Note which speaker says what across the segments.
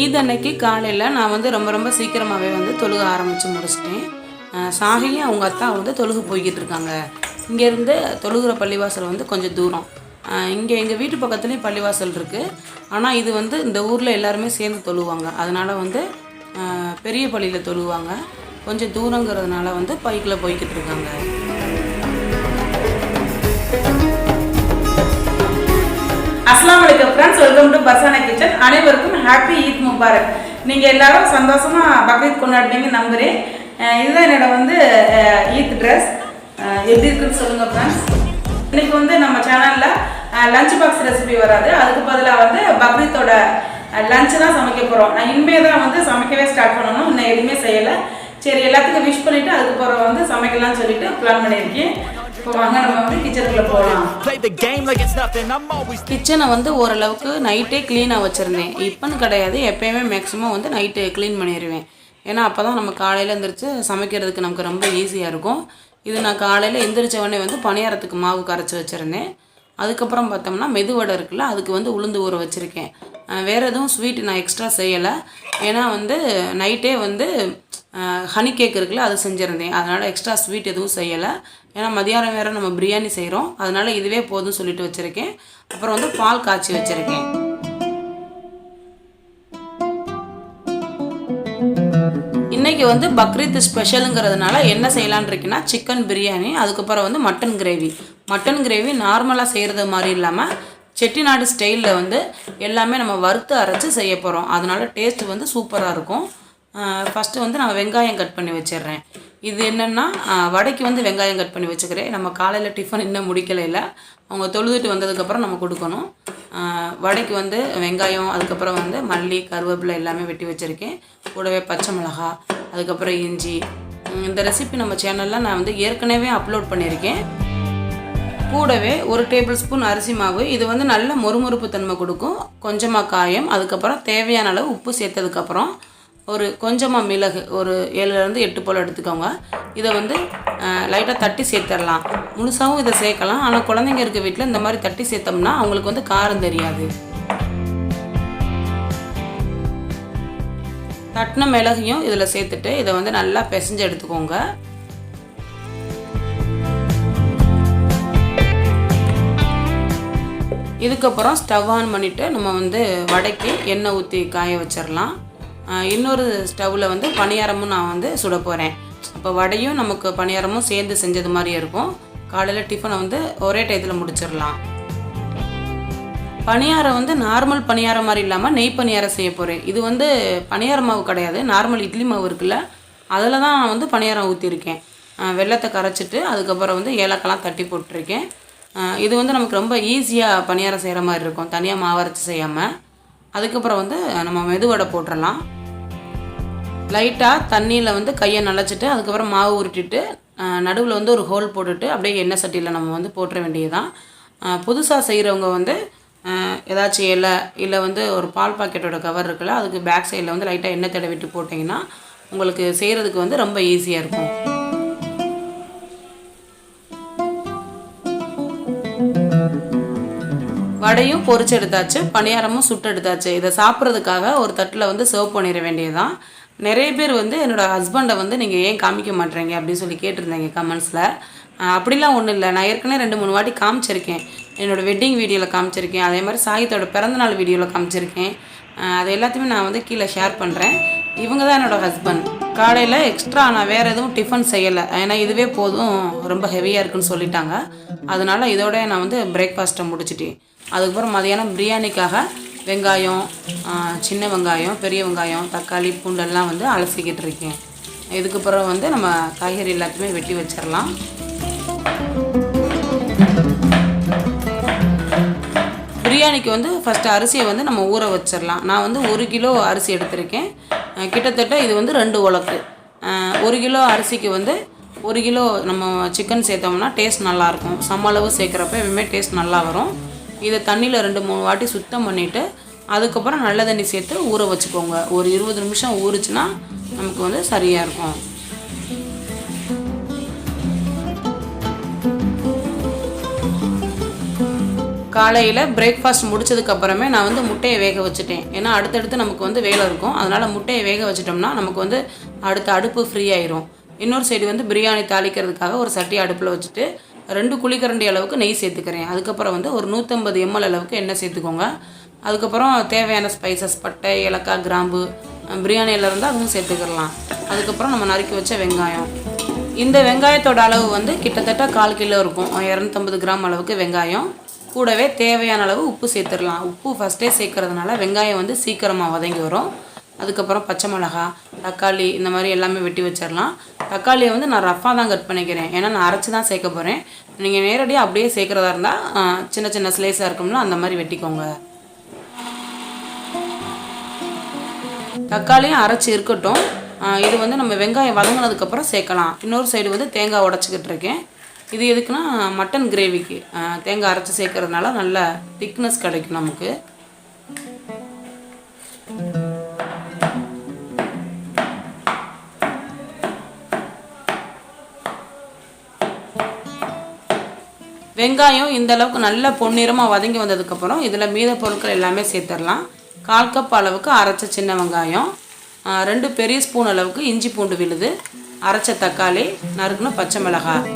Speaker 1: ஈத் அன்னைக்கு காலையில் நான் வந்து ரொம்ப சீக்கிரமாகவே வந்து தொழுக ஆரம்பித்து முடிச்சிட்டேன். ஷாஹியும் அவங்க அத்தா வந்து தொழுகு போய்கிட்டு இருக்காங்க. இங்கேருந்து தொழுகிற பள்ளிவாசல் வந்து கொஞ்சம் தூரம். இங்கே எங்கள் வீட்டு பக்கத்துலேயும் பள்ளிவாசல் இருக்குது. ஆனால் இது வந்து இந்த ஊரில் எல்லாருமே சேர்ந்து தொழுவாங்க. அதனால் வந்து பெரிய பள்ளியில் தொழுவாங்க. கொஞ்சம் தூரங்கிறதுனால வந்து பைக்கில் போய்கிட்டு இருக்காங்க.
Speaker 2: அஸ்ஸலாமு அலைக்கும் friends, welcome to Farzana kitchen. அனைவருக்கும் ஹாப்பி ஈத் முபாரக். நீங்கள் எல்லாரும் சந்தோஷமாக பக்ரீத் கொண்டாடுவீங்க நம்புகிறேன். இதுதான் என்னோட வந்து ஈத் ட்ரெஸ். எப்படி இருக்குன்னு சொல்லுங்கள் ஃப்ரெண்ட்ஸ். இன்றைக்கி வந்து நம்ம சேனலில் லஞ்ச் பாக்ஸ் ரெசிபி வராது. அதுக்கு பதிலாக வந்து பக்ரீத்தோட லஞ்சு தான் சமைக்க போகிறோம். நான் இனிமேல் தான் வந்து சமைக்கவே ஸ்டார்ட் பண்ணணும். இன்னும் எதுவுமே செய்யலை. சரி, எல்லாத்துக்கும் விஷ் பண்ணிவிட்டு அதுக்கப்புறம் வந்து சமைக்கலாம்னு சொல்லிட்டு பிளான் பண்ணியிருக்கேன்.
Speaker 1: கிச்சனை வந்து ஓரளவுக்கு நைட்டே க்ளீனாக வச்சுருந்தேன். இப்போன்னு கிடையாது, எப்போயுமே மேக்ஸிமம் வந்து நைட்டு க்ளீன் பண்ணிடுவேன். ஏன்னா அப்போ தான் நம்ம காலையில் எழுந்திரிச்சு சமைக்கிறதுக்கு நமக்கு ரொம்ப ஈஸியாக இருக்கும். இது நான் காலையில் எந்திரிச்ச உடனே வந்து பணியாரத்துக்கு மாவு கரைச்சி வச்சுருந்தேன். அதுக்கப்புறம் பார்த்தோம்னா மெதுவடை இருக்குல்ல, அதுக்கு வந்து உளுந்து ஊற வச்சுருக்கேன். வேறு எதுவும் ஸ்வீட் நான் எக்ஸ்ட்ரா செய்யலை. ஏன்னா வந்து நைட்டே வந்து ஹனி கேக் இருக்குல்ல, அது செஞ்சுருந்தேன். அதனால் எக்ஸ்ட்ரா ஸ்வீட் எதுவும் செய்யலை. ஏன்னா மதியானம் வேறு நம்ம பிரியாணி செய்கிறோம். அதனால் இதுவே போதும் சொல்லிட்டு வச்சுருக்கேன். அப்புறம் வந்து பால் காய்ச்சி வச்சுருக்கேன். இன்றைக்கி வந்து பக்ரீத் ஸ்பெஷலுங்கிறதுனால என்ன செய்யலான் இருக்கேன்னா, சிக்கன் பிரியாணி, அதுக்கப்புறம் வந்து மட்டன் கிரேவி. மட்டன் கிரேவி நார்மலாக செய்கிறது மாதிரி இல்லாமல் செட்டிநாடு ஸ்டைலில் வந்து எல்லாமே நம்ம வறுத்து அரைச்சி செய்ய போகிறோம். அதனால் டேஸ்ட்டு வந்து சூப்பராக இருக்கும். ஃபஸ்ட்டு வந்து நான் வெங்காயம் கட் பண்ணி வச்சிடுறேன். இது என்னென்னா, வடைக்கு வந்து வெங்காயம் கட் பண்ணி வச்சுக்கிறேன். நம்ம காலையில் டிஃபன் இன்னும் முடிக்கலையில், அவங்க தொழுதுட்டு வந்ததுக்கப்புறம் நம்ம கொடுக்கணும். வடைக்கு வந்து வெங்காயம், அதுக்கப்புறம் வந்து மல்லி, கருவேப்பிலை எல்லாமே வெட்டி வச்சுருக்கேன். கூடவே பச்சை மிளகா, அதுக்கப்புறம் இஞ்சி. இந்த ரெசிபி நம்ம சேனலில் நான் வந்து ஏற்கனவே அப்லோட் பண்ணியிருக்கேன். கூடவே 1 டேபிள் ஸ்பூன் அரிசி மாவு. இது வந்து நல்ல மொறுமொறுப்பு தன்மை கொடுக்கும். கொஞ்சமாக காயம், அதுக்கப்புறம் தேவையான அளவு உப்பு சேர்த்ததுக்கப்புறம் ஒரு கொஞ்சமாக மிளகு, ஒரு 7லேருந்து 8 போல் எடுத்துக்கோங்க. இதை வந்து லைட்டாக தட்டி சேர்த்துடலாம். முழுசாகவும் இதை சேர்க்கலாம். ஆனால் குழந்தைங்க இருக்க வீட்டில் இந்த மாதிரி தட்டி சேர்த்தோம்னா அவங்களுக்கு வந்து காரம் தெரியாது. தட்டின மிளகையும் இதில் சேர்த்துட்டு இதை வந்து நல்லா பிசைஞ்சு எடுத்துக்கோங்க. இதுக்கப்புறம் ஸ்டவ் ஆன் பண்ணிவிட்டு நம்ம வந்து வடைக்கு எண்ணெய் ஊற்றி காய வச்சிடலாம். இன்னொரு ஸ்டவ்வில் வந்து பணியாரமும் நான் வந்து சுட போகிறேன். அப்போ வடையும் நமக்கு பணியாரமும் சேர்ந்து செஞ்சது மாதிரி இருக்கும். காலையில் டிஃபனை வந்து ஒரே டயத்தில் முடிச்சிடலாம். பணியாரம் வந்து நார்மல் பணியாரம் மாதிரி இல்லாமல் நெய் பணியாரம் செய்ய போகிறேன். இது வந்து பணியார மாவு கிடையாது, நார்மல் இட்லி மாவு இருக்குல்ல, அதில் தான் நான் வந்து பணியாரம் ஊற்றிருக்கேன். வெல்லத்தை கரைச்சிட்டு அதுக்கப்புறம் வந்து ஏலக்காய்லாம் தட்டி போட்டிருக்கேன். இது வந்து நமக்கு ரொம்ப ஈஸியாக பணியாரம் செய்கிற மாதிரி இருக்கும், தனியாக மாவரைச்சி செய்யாமல். அதுக்கப்புறம் வந்து நம்ம மெதுவடை போட்டுடலாம். லைட்டாக தண்ணியில் வந்து கையை நனைச்சிட்டு அதுக்கப்புறம் மாவு உருட்டிட்டு நடுவில் வந்து ஒரு ஹோல் போட்டுட்டு அப்படியே எண்ணெய் சட்டியில் நம்ம வந்து போட்டுற வேண்டியதுதான். புதுசாக செய்கிறவங்க வந்து ஏதாச்சும் இலை இல்லை வந்து ஒரு பால் பாக்கெட்டோட கவர் இருக்குல்ல, அதுக்கு பேக் சைடில் வந்து லைட்டாக எண்ணெய் தடவிட்டு போட்டிங்கன்னா உங்களுக்கு செய்கிறதுக்கு வந்து ரொம்ப ஈஸியாக இருக்கும். வடையும் பொரிச்சு எடுத்தாச்சு, பணியாரமும் சுட்டு எடுத்தாச்சு. இதை சாப்பிட்றதுக்காக ஒரு தட்டில் வந்து சர்வ் பண்ணிட வேண்டியதுதான். நிறைய பேர் வந்து என்னோடய ஹஸ்பண்டை வந்து நீங்கள் ஏன் காமிக்க மாட்டேறீங்க அப்படின்னு சொல்லி கேட்டிருந்தீங்க கமெண்ட்ஸில். அப்படிலாம் ஒன்றும் இல்லை. நான் ஏற்கனவே 2-3 வாட்டி காமிச்சிருக்கேன். என்னோடய வெட்டிங் வீடியோவில் காமிச்சிருக்கேன். அதே மாதிரி ஷாஹித்தோட பிறந்தநாள் வீடியோவில் காமிச்சிருக்கேன். அது எல்லாத்தையுமே நான் வந்து கீழே ஷேர் பண்ணுறேன். இவங்க தான் என்னோடய ஹஸ்பண்ட். காலையில் எக்ஸ்ட்ரா நான் வேறு எதுவும் டிஃபன் செய்யலை. ஏன்னா இதுவே போதும், ரொம்ப ஹெவியாக இருக்குன்னு சொல்லிட்டாங்க. அதனால் இதோட நான் வந்து பிரேக்ஃபாஸ்ட்டை முடிச்சிட்டேன். அதுக்கப்புறம் மதியானம் பிரியாணிக்காக வெங்காயம், சின்ன வெங்காயம், பெரிய வெங்காயம், தக்காளி, பூண்டெல்லாம் வந்து அலசிக்கிட்டு இருக்கேன். இதுக்கப்புறம் வந்து நம்ம காய்கறி எல்லாத்தையுமே வெட்டி வச்சிடலாம். பிரியாணிக்கு வந்து ஃபஸ்ட்டு அரிசியை வந்து நம்ம ஊற வச்சிடலாம். நான் வந்து 1 கிலோ அரிசி எடுத்திருக்கேன். கிட்டத்தட்ட இது வந்து 2 உலக்கு. 1 கிலோ அரிசிக்கு வந்து 1 கிலோ நம்ம சிக்கன் சேர்த்தோம்னா டேஸ்ட் நல்லாயிருக்கும். சம அளவு சேர்க்குறப்ப எப்பவுமே டேஸ்ட் நல்லா வரும். இதை தண்ணியில் 2-3 வாட்டி சுத்தம் பண்ணிவிட்டு அதுக்கப்புறம் நல்ல தண்ணி சேர்த்து ஊற வச்சுக்கோங்க. ஒரு 20 நிமிஷம் ஊறிச்சுன்னா நமக்கு வந்து சரியாக இருக்கும். காலையில் பிரேக்ஃபாஸ்ட் முடிச்சதுக்கப்புறமே நான் வந்து முட்டையை வேக வச்சுட்டேன். ஏன்னா அடுத்தடுத்து நமக்கு வந்து வேலை இருக்கும். அதனால் முட்டையை வேக வச்சிட்டோம்னா நமக்கு வந்து அடுத்த அடுப்பு ஃப்ரீ ஆயிரும். இன்னொரு சைடு வந்து பிரியாணி தாளிக்கிறதுக்காக ஒரு சட்டி அடுப்பில் வச்சுட்டு 2 குழிக்கரண்டி அளவுக்கு நெய் சேர்த்துக்கிறேன். அதுக்கப்புறம் வந்து ஒரு 150 ml அளவுக்கு எண்ணெய் சேர்த்துக்கோங்க. அதுக்கப்புறம் தேவையான ஸ்பைசஸ் பட்டை, ஏலக்காய், கிராம்பு, பிரியாணியில் இருந்தால் அதுவும் சேர்த்துக்கிடலாம். அதுக்கப்புறம் நம்ம நறுக்கி வச்ச வெங்காயம். இந்த வெங்காயத்தோட அளவு வந்து கிட்டத்தட்ட 1/4 கிலோ இருக்கும். 250 கிராம் அளவுக்கு வெங்காயம். கூடவே தேவையான அளவு உப்பு சேர்த்துடலாம். உப்பு ஃபஸ்ட்டே சேர்க்கறதுனால வெங்காயம் வந்து சீக்கிரமாக வதங்கி வரும். அதுக்கப்புறம் பச்சை மிளகாய், தக்காளி இந்த மாதிரி எல்லாமே வெட்டி வச்சிடலாம். தக்காளியை வந்து நான் ரஃபாக தான் கட் பண்ணிக்கிறேன். ஏன்னா நான் அரைச்சி தான் சேர்க்க போகிறேன். நீங்கள் நேரடியாக அப்படியே சேர்க்குறதா இருந்தால் சின்ன சின்ன ஸ்லைஸாக இருக்கும்ல, அந்த மாதிரி வெட்டிக்கோங்க. தக்காளியும் அரைச்சி இருக்கட்டும். இது வந்து நம்ம வெங்காயம் வதங்கினதுக்கப்புறம் சேர்க்கலாம். இன்னொரு சைடு வந்து தேங்காய் உடச்சிக்கிட்டு இருக்கேன். இது எதுக்குன்னா மட்டன் கிரேவிக்கு தேங்காய் அரைச்சி சேர்க்கறதுனால நல்ல திக்னஸ் கிடைக்கும் நமக்கு. வெங்காயம் இந்த அளவுக்கு நல்ல பொன்னிறமாக வதங்கி வந்ததுக்கப்புறம் இதில் மீத பொருட்கள் எல்லாமே சேர்த்துடலாம். 1/4 கப் அளவுக்கு அரைச்ச சின்ன வெங்காயம், 2 பெரிய ஸ்பூன் அளவுக்கு இஞ்சி பூண்டு விழுது, அரைச்ச தக்காளி, நறுக்குன பச்சை மிளகாய்.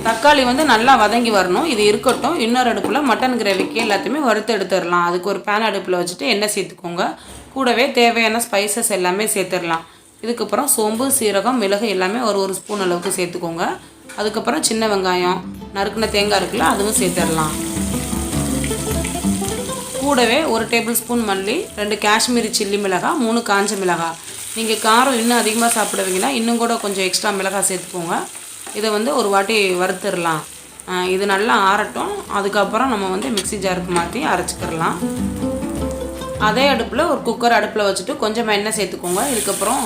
Speaker 1: தக்காளி வந்து நல்லா வதங்கி வரணும். இது இருக்கட்டும். இன்னொரு அடுப்பில் மட்டன் கிரேவிக்கு எல்லாத்தையுமே வறுத்து எடுத்துடலாம். அதுக்கு ஒரு பேன் அடுப்பில் வச்சுட்டு எண்ணெய் சேர்த்துக்கோங்க. கூடவே தேவையான ஸ்பைசஸ் எல்லாமே சேர்த்துடலாம். இதுக்கப்புறம் சோம்பு, சீரகம், மிளகு எல்லாமே ஒரு ஸ்பூன் அளவுக்கு சேர்த்துக்கோங்க. அதுக்கப்புறம் சின்ன வெங்காயம், நறுக்குன தேங்காய் இருக்குல்ல, அதுவும் சேர்த்துடலாம். கூடவே 1 டேபிள் ஸ்பூன் மல்லி, 2 காஷ்மீரி சில்லி மிளகாய், 3 காஞ்ச மிளகாய். நீங்கள் காரம் இன்னும் அதிகமாக சாப்பிடுவீங்கன்னா இன்னும் கூட கொஞ்சம் எக்ஸ்ட்ரா மிளகாய் சேர்த்துக்கோங்க. இதை வந்து ஒரு வாட்டி வறுத்துடலாம். இது நல்லா ஆறட்டும். அதுக்கப்புறம் நம்ம வந்து மிக்ஸி ஜாருக்கு மாற்றி அரைச்சிக்கிறலாம். அதே அடுப்பில் ஒரு குக்கர் அடுப்பில் வச்சுட்டு கொஞ்சமாக எண்ணெய் சேர்த்துக்கோங்க. இதுக்கப்புறம்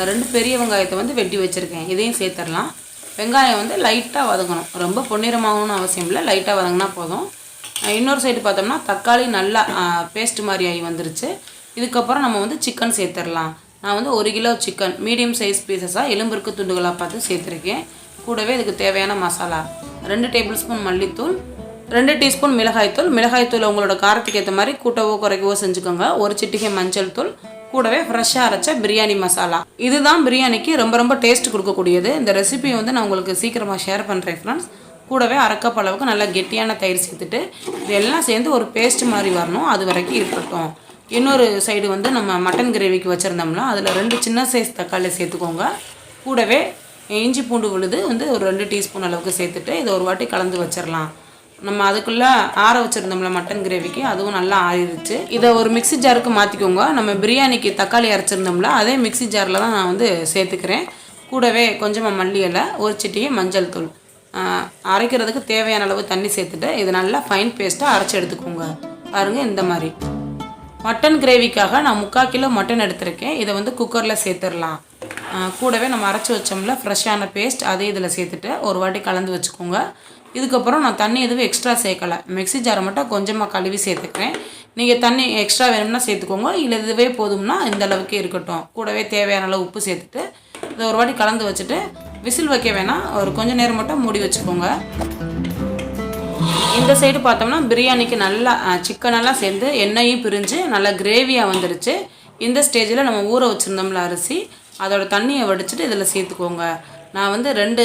Speaker 1: 2 பெரிய வெங்காயத்தை வந்து வெட்டி வச்சுருக்கேன். இதையும் சேர்த்துடலாம். வெங்காயம் வந்து லைட்டாக வதங்கணும். ரொம்ப பொன்னிறமாகணும்னு அவசியம் இல்லை, லைட்டாக வதங்கினா போதும். இன்னொரு சைடு பார்த்தோம்னா தக்காளி நல்லா பேஸ்ட் மாதிரி ஆகி வந்துருச்சு. இதுக்கப்புறம் நம்ம வந்து சிக்கன் சேர்த்துடலாம். நான் வந்து 1 கிலோ சிக்கன் மீடியம் சைஸ் பீசஸாக எலும்பிற்கு துண்டுகளாக பார்த்து சேர்த்துருக்கேன். கூடவே இதுக்கு தேவையான மசாலா 2 டேபிள் ஸ்பூன் மல்லித்தூள், 2 டீஸ்பூன் மிளகாய்த்தூள். மிளகாய்த்தூள் உங்களோட காரத்துக்கு ஏற்ற மாதிரி கூட்டவோ குறைக்கவோ செஞ்சுக்கோங்க. 1 சிட்டிகை மஞ்சள் தூள். கூடவே ஃப்ரெஷ்ஷாக அரைச்ச பிரியாணி மசாலா. இதுதான் பிரியாணிக்கு ரொம்ப ரொம்ப டேஸ்ட் கொடுக்கக்கூடியது. இந்த ரெசிபியை வந்து நான் உங்களுக்கு சீக்கிரமாக ஷேர் பண்ணுறேன் ஃப்ரெண்ட்ஸ். கூடவே 1/2 கப் அளவுக்கு நல்லா கெட்டியான தயிர் சேர்த்துட்டு இதெல்லாம் சேர்ந்து ஒரு பேஸ்ட் மாதிரி வரணும். அது வரைக்கும் இருக்கட்டும். இன்னொரு சைடு வந்து நம்ம மட்டன் கிரேவிக்கு வச்சுருந்தோம்னா அதில் 2 சின்ன சைஸ் தக்காளி சேர்த்துக்கோங்க. கூடவே இஞ்சி பூண்டு விழுது வந்து ஒரு 2 டீஸ்பூன் அளவுக்கு சேர்த்துட்டு இதை ஒரு வாட்டி கலந்து வச்சிடலாம். நம்ம அதுக்குள்ளே ஆற வச்சுருந்தோம்ல மட்டன் கிரேவிக்கு, அதுவும் நல்லா ஆறிடுச்சு. இதை ஒரு மிக்ஸி ஜாருக்கு மாற்றிக்கோங்க. நம்ம பிரியாணிக்கு தக்காளி அரைச்சிருந்தோம்ல அதே மிக்ஸி ஜாரில் தான் நான் வந்து சேர்த்துக்கிறேன். கூடவே கொஞ்சமாக மல்லி இலை, 1 சிட்டிகை மஞ்சள் தூள், அரைக்கிறதுக்கு தேவையான அளவு தண்ணி சேர்த்துட்டு இது நல்லா ஃபைன் பேஸ்ட்டாக அரைச்சி எடுத்துக்கோங்க. பாருங்கள், இந்த மாதிரி. மட்டன் கிரேவிக்காக நான் 3/4 கிலோ மட்டன் எடுத்திருக்கேன். இதை வந்து குக்கரில் சேர்த்துடலாம். கூடவே நம்ம அரைச்சி வச்சோம்ல ஃப்ரெஷ்ஷான பேஸ்ட் அதே இதில் சேர்த்துட்டு ஒரு வாட்டி கலந்து வச்சுக்கோங்க. இதுக்கப்புறம் நான் தண்ணி எதுவும் எக்ஸ்ட்ரா சேர்க்கலை. மிக்ஸி ஜாரை மட்டும் கொஞ்சமாக கழுவி சேர்த்துக்கிறேன். நீங்கள் தண்ணி எக்ஸ்ட்ரா வேணும்னா சேர்த்துக்கோங்க, இல்லை இதுவே போதும்னா இந்த அளவுக்கு இருக்கட்டும். கூடவே தேவையான அளவு உப்பு சேர்த்துட்டு இதை ஒரு வாட்டி கலந்து வச்சுட்டு விசில் வைக்க வேணாம், ஒரு கொஞ்சம் நேரம் மட்டும் மூடி வச்சுக்கோங்க. இந்த சைடு பார்த்தோம்னா பிரியாணிக்கு நல்லா சிக்கனெல்லாம் சேர்ந்து எண்ணெயும் பிரிஞ்சு நல்லா கிரேவியாக வந்துருச்சு. இந்த ஸ்டேஜில் நம்ம ஊற வச்சுருந்தோம்ல அரிசி, அதோட தண்ணியை வடிச்சிட்டு இதில் சேர்த்துக்கோங்க. நான் வந்து 2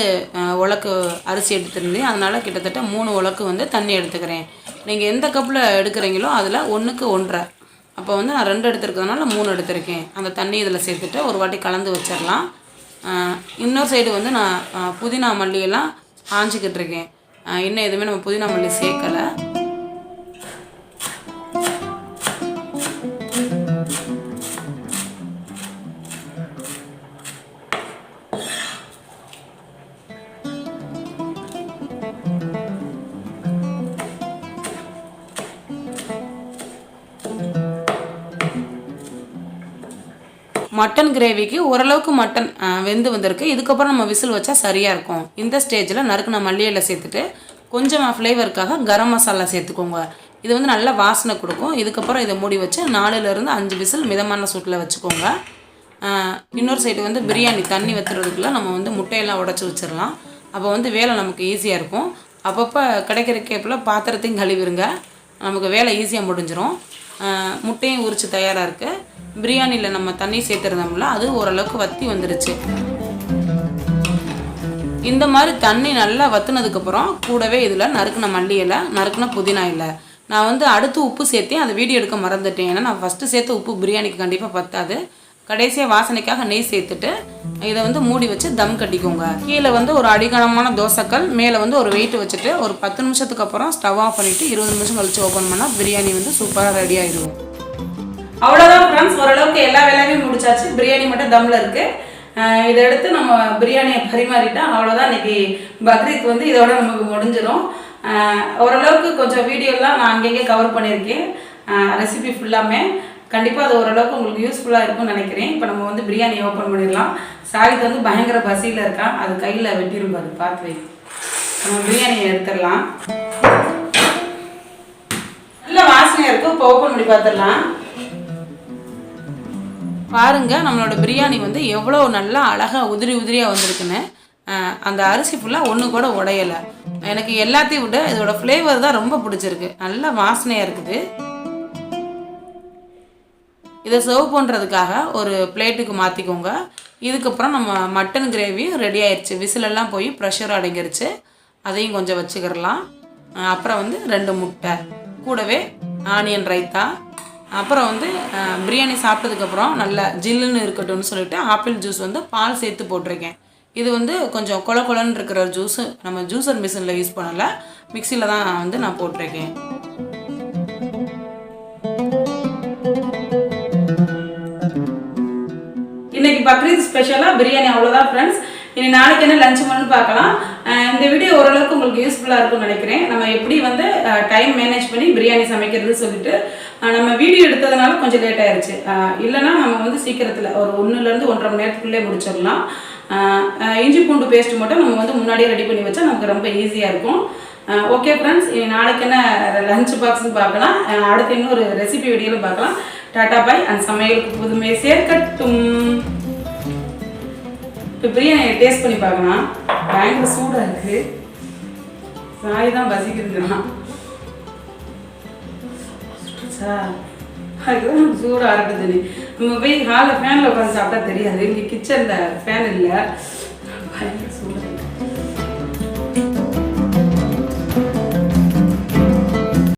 Speaker 1: உலக்கு அரிசி எடுத்துருந்தேன். அதனால் கிட்டத்தட்ட 3 உலக்கு வந்து தண்ணி எடுத்துக்கிறேன். நீங்கள் எந்த கப்பில் எடுக்கிறீங்களோ அதில் 1க்கு 1.5. அப்போ வந்து நான் 2 எடுத்துருக்கிறதுனால 3 எடுத்திருக்கேன். அந்த தண்ணி இதில் சேர்த்துட்டு ஒரு வாட்டி கலந்து வச்சிடலாம். இன்னொரு சைடு வந்து நான் புதினா மல்லியெல்லாம் ஆஞ்சிக்கிட்டு இருக்கேன். இன்னும் எதுவுமே நம்ம புதினா மல்லி சேர்க்கலை. மட்டன் கிரேவிக்கு ஓரளவுக்கு மட்டன் வெந்து வந்திருக்கு. இதுக்கப்புறம் நம்ம விசில் வச்சா சரியாக இருக்கும். இந்த ஸ்டேஜில் நறுக்குன மல்லி இலை சேர்த்துட்டு கொஞ்சமாக ஃப்ளேவருக்காக கரம் மசாலா சேர்த்துக்கோங்க. இது வந்து நல்ல வாசனை கொடுக்கும். இதுக்கப்புறம் இதை மூடி வச்சு 4லேருந்து 5 விசில் மிதமான சூட்டில் வச்சுக்கோங்க. இன்னொரு சைடு வந்து பிரியாணி தண்ணி வச்சுறதுக்குள்ள நம்ம வந்து முட்டையெல்லாம் உடச்சி வச்சிடலாம். அப்போ வந்து வேலை நமக்கு ஈஸியாக இருக்கும். அப்பப்போ கிடைக்கிற கேப்பில் பாத்திரத்தையும் கழுவிடுங்க, நமக்கு வேலை ஈஸியாக முடிஞ்சிடும். முட்டையும் உரித்து தயாராக இருக்குது. பிரியாணியில் நம்ம தண்ணி சேர்த்துருந்தோம்ல, அது ஓரளவுக்கு வற்றி வந்துடுச்சு. இந்த மாதிரி தண்ணி நல்லா வற்றினதுக்கப்புறம் கூடவே இதில் நறுக்கின மல்லி இலை, நறுக்கின புதினா இலை. நான் வந்து அடுத்து உப்பு சேர்த்தேன், அதை வீடியோ எடுக்க மறந்துட்டேன். ஏன்னா நான் ஃபஸ்ட்டு சேர்த்து உப்பு பிரியாணிக்கு கண்டிப்பாக பத்தாது. கடைசியாக வாசனைக்காக நெய் சேர்த்துட்டு இதை வந்து மூடி வச்சு தம் கட்டிக்கோங்க. கீழே வந்து ஒரு அடிகனமான தோசைக்கல், மேலே வந்து ஒரு வெயிட் வச்சுட்டு ஒரு 10 நிமிஷத்துக்கு அப்புறம் ஸ்டவ் ஆஃப் பண்ணிவிட்டு 20 நிமிஷம் கழிச்சு ஓப்பன் பண்ணால் பிரியாணி வந்து சூப்பராக ரெடி ஆகிடும்.
Speaker 2: அவ்வளோதான் ஃப்ரெண்ட்ஸ், ஓரளவுக்கு எல்லா வேலையுமே முடிச்சாச்சு. பிரியாணி மட்டும் தம்மில் இருக்குது. இதை எடுத்து நம்ம பிரியாணியை பரிமாறிட்டா அவ்வளோதான். இன்றைக்கி பக்ரீத் வந்து இதோட நமக்கு முடிஞ்சிடும். ஓரளவுக்கு கொஞ்சம் வீடியோலாம் நான் அங்கங்கே கவர் பண்ணியிருக்கேன், ரெசிபி ஃபுல்லாமே. கண்டிப்பாக அது ஓரளவுக்கு உங்களுக்கு யூஸ்ஃபுல்லாக இருக்கும்னு நினைக்கிறேன். இப்போ நம்ம வந்து பிரியாணி ஓப்பன் பண்ணிடலாம். ஷாஹித் வந்து பயங்கர பசியில் இருக்கான், அது கையில் வெட்டிருப்பாரு, பார்த்து வை. நம்ம பிரியாணியை எடுத்துடலாம். நல்ல வாசனையாக இருக்கும். இப்போ ஓப்பன் பண்ணி பார்த்துடலாம்.
Speaker 1: பாருங்கள், நம்மளோட பிரியாணி வந்து எவ்வளோ நல்லா அழகாக உதிரி உதிரியாக வந்திருக்குன்னு. அந்த அரிசி ஃபுல்லாக ஒன்று கூட உடையலை. எனக்கு எல்லாத்தையும் விட இதோட ஃப்ளேவர் தான் ரொம்ப பிடிச்சிருக்கு. நல்ல வாசனையாக இருக்குது. இதை சர்வ் பண்ணுறதுக்காக ஒரு பிளேட்டுக்கு மாற்றிக்கோங்க. இதுக்கப்புறம் நம்ம மட்டன் கிரேவியும் ரெடி ஆயிடுச்சு. விசிலெல்லாம் போய் ப்ரெஷர் அடங்கிருச்சு. அதையும் கொஞ்சம் வச்சுக்கிடலாம். அப்புறம் வந்து 2 முட்டை, கூடவே ஆனியன் ரைத்தா. அப்புறம் வந்து பிரியாணி சாப்பிட்டதுக்கப்புறம் நல்லா ஜில்லுன்னு இருக்கட்டும்னு சொல்லிட்டு ஆப்பிள் ஜூஸ் வந்து பால் சேர்த்து போட்டிருக்கேன். இது வந்து கொஞ்சம் கொல கொலன்னு இருக்கிற ஜூஸு, நம்ம ஜூஸர் மிஷினில் யூஸ் பண்ணலை, மிக்சியில் தான் வந்து நான் போட்டிருக்கேன்.
Speaker 2: இன்னைக்கு பக்ரீத் ஸ்பெஷலாக பிரியாணி அவ்வளோதான் ஃப்ரெண்ட்ஸ். இனி நாளைக்கு என்ன லஞ்ச் பண்ணு பார்க்கலாம். இந்த வீடியோ ஓரளவுக்கு உங்களுக்கு யூஸ்ஃபுல்லாக இருக்கும்னு நினைக்கிறேன். நம்ம எப்படி வந்து டைம் மேனேஜ் பண்ணி பிரியாணி சமைக்கிறது சொல்லிட்டு நம்ம வீடியோ எடுத்ததுனால கொஞ்சம் லேட் ஆயிடுச்சு. இல்லைனா நம்ம வந்து சீக்கிரத்தில் ஒரு 1-1.5 மணி நேரத்துக்குள்ளே முடிச்சிடலாம். இஞ்சி பூண்டு பேஸ்ட் மட்டும் நம்ம வந்து முன்னாடியே ரெடி பண்ணி வச்சா நமக்கு ரொம்ப ஈஸியாக இருக்கும். ஓகே ஃப்ரெண்ட்ஸ், நாளைக்கு என்ன லஞ்ச் பாக்ஸ்னு பார்க்கலாம். அடுத்து இன்னொரு ரெசிபி வீடியோவில் பார்க்கலாம். டாடா பாய். அண்ட் சமையலுக்கு புதுமை சேர்க்கட்டும். இப்போ பிரியாணி டேஸ்ட் பண்ணி பார்க்கலாம். பயங்கர சூடாக இருக்குது. சாய் தான் பசிக்குதுங்கிறான். அதுதான் சூடாக அரட்டுது. நம்ம போய் ஹாலில் ஃபேனில் உட்காந்து சாப்பிட்டா தெரியாது. இங்கே கிச்சனில் ஃபேன் இல்லை, பயங்கர சூடாக.